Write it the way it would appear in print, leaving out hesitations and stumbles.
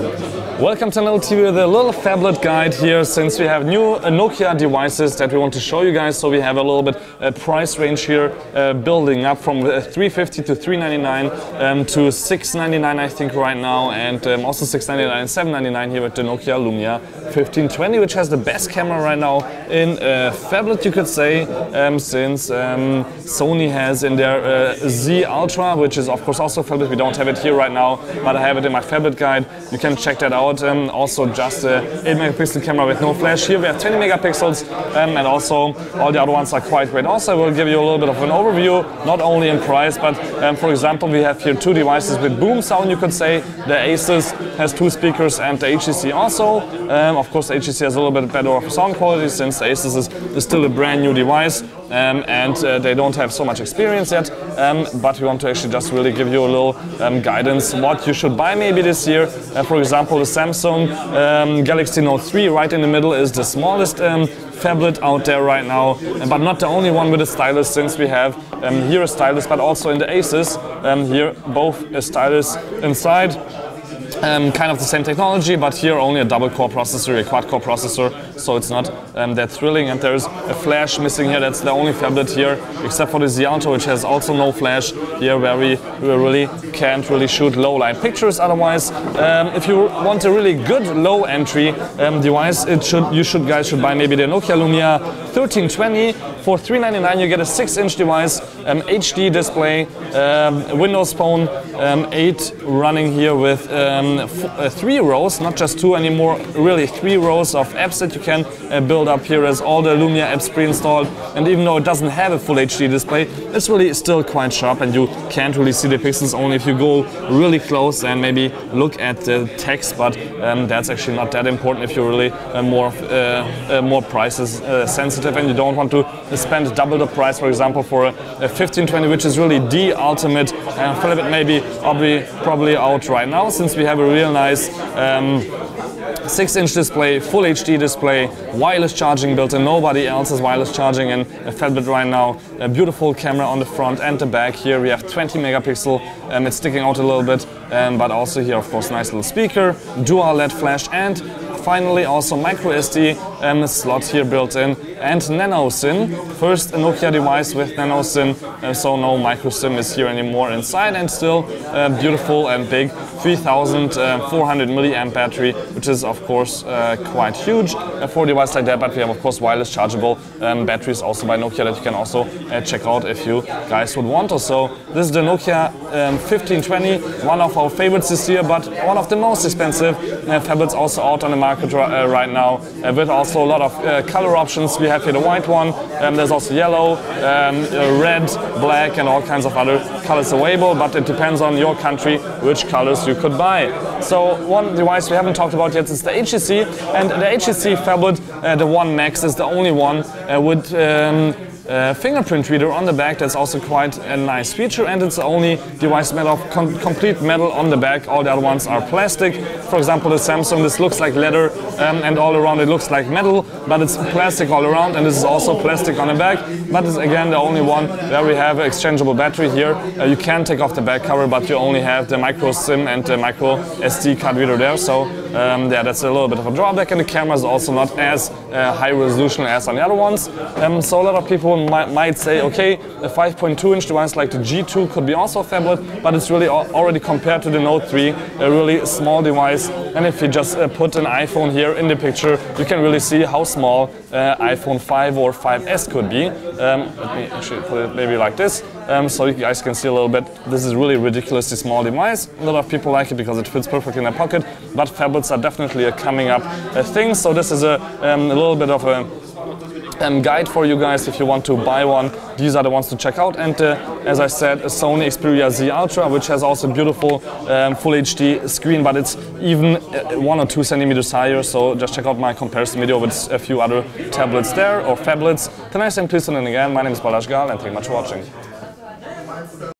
Welcome to Nokia TV with a little phablet guide here, since we have new Nokia devices that we want to show you guys. So we have a little bit price range here, building up from 350 to 399 to 699 I think right now, and also 699 and 799 here with the Nokia Lumia 1520, which has the best camera right now in phablet, you could say, since Sony has in their Z Ultra, which is of course also phablet. We don't have it here right now, but I have it in my phablet guide. You can check that out. Also just a 8 megapixel camera with no flash. Here we have 20 megapixels, and also all the other ones are quite great. Also, I will give you a little bit of an overview, not only in price, but for example, we have here two devices with boom sound, you could say. The Asus has two speakers and the HTC also. Of course, the HTC has a little bit better sound quality, since the Asus is still a brand new device, and they don't have so much experience yet. But we want to actually just really give you a little guidance what you should buy maybe this year. For example, the Samsung Galaxy Note 3 right in the middle is the smallest phablet out there right now, but not the only one with a stylus, since we have here a stylus, but also in the Asus here both a stylus inside. Kind of the same technology, but here only a double core processor, a quad core processor, so it's not that thrilling. And there's a flash missing here. That's the only phablet here, except for the Z Ultra, which has also no flash here, where we really can't really shoot low light pictures. Otherwise, if you want a really good low entry device, you guys should buy maybe the Nokia Lumia 1320. For $399 you get a 6-inch device, HD display, Windows Phone 8 running here with 3 rows, not just 2 anymore, really 3 rows of apps that you can build up here as all the Lumia apps pre-installed. And even though it doesn't have a full HD display, it's really still quite sharp, and you can't really see the pixels, only if you go really close and maybe look at the text. But that's actually not that important if you're really more prices sensitive and you don't want to spend double the price, for example, for a 1520, which is really the ultimate phablet, maybe probably out right now, since we have a real nice 6-inch display, full HD display, wireless charging built in. Nobody else has wireless charging in a phablet right now. A beautiful camera on the front and the back. Here we have 20 megapixel, it's sticking out a little bit, but also here of course nice little speaker, dual LED flash, and finally also micro SD slot here built in, and nano SIM. First Nokia device with nano SIM, so no micro SIM is here anymore inside, and still beautiful and big 3400 milliamp battery, which is of course quite huge for a device like that. But we have of course wireless chargeable batteries also by Nokia that you can also check out if you guys would want to. So this is the Nokia 1520, one of our favorites this year, but one of the most expensive phablets also out on the market right now, with also a lot of color options. We have here the white one, there's also yellow, red, black, and all kinds of other colors available, but it depends on your country which colors you could buy. So one device we haven't talked about yet is the HTC, and the HTC phablet, the One Max, is the only one with fingerprint reader on the back. That's also quite a nice feature, and it's the only device made of complete metal on the back. All the other ones are plastic. For example, the Samsung, this looks like leather, and all around it looks like metal, but it's plastic all around, and this is also plastic on the back. But it's again the only one where we have an exchangeable battery here. You can take off the back cover, but you only have the micro SIM and the micro SD card reader there. So yeah, that's a little bit of a drawback, and the camera is also not as high resolution as on the other ones. So a lot of people might say, okay, a 5.2-inch device like the G2 could be also a phablet, but it's really already, compared to the Note 3, a really small device. And if you just put an iPhone here in the picture, you can really see how small iPhone 5 or 5S could be. Let me actually put it maybe like this, so you guys can see a little bit. This is really ridiculously small device. A lot of people like it because it fits perfectly in their pocket, but phablets are definitely a coming up thing. So this is a little bit of a guide for you guys if you want to buy one. These are the ones to check out. And as I said, a Sony Xperia Z Ultra, which has also a beautiful full HD screen, but it's even 1 or 2 centimeters higher. So just check out my comparison video with a few other tablets there, or phablets. Can I say please, and again, my name is Balazs Gal, and thank you much for watching.